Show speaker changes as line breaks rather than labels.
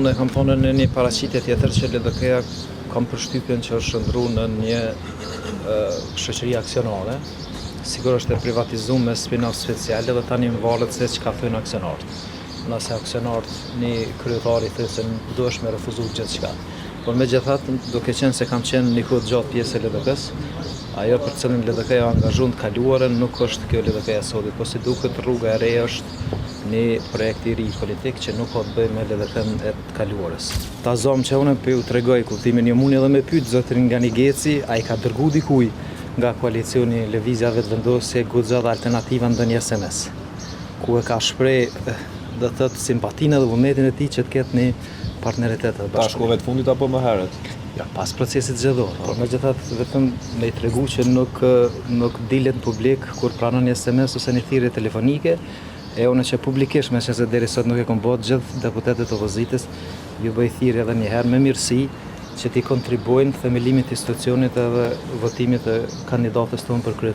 Unë e kam thonë në një paraqitje tjetër që LDK-ja kam përshtypjen që është ndruar në një shoqëri aksionare. Sigurisht e privatizuar me spin-off speciale dhe tani më varet se çka thojnë aksionarët. Nëse aksionarët një kryetari thënë se duhesh me refuzu gjithçka. Por megjithatë, duke qenë se kam qenë një kohë gjatë pjesë e LDK-s, ajo për cilën LDK-ja angazhon të kaluarën nuk është kjo LDK-ja sotit, po si duket rruga e re është një projekt i ri politik që nuk ka të bëjë me LDK-n e të kaluarës. Ta zomë që unë për ju tregoj kuptimin, jo mund edhe me pyet zotrin nga Nigeci, ai ka dërguar dikuj nga koalicioni Lëvizja Vetëvendosje, Guxha dhe Alternativa ndonjë SMS, ku e ka shpreh do të thotë simpatinë dhe vullnetin e tij që të ketë një partneritet të
bashkë. Shkove të fundit apo më herët?
Ja, pas procesit zgjedhor. Por megjithatë vetëm me i tregu që nuk dilet në publik kur pranon një SMS ose një thirrje telefonike, e unë që publikisht me që deri sot nuk e kam bërë gjithë deputetët opozitës, ju bëj thirrje edhe një herë me mirësi që t'i kontribuojnë themelimit të institucionit edhe votimit të kandidatës tonë për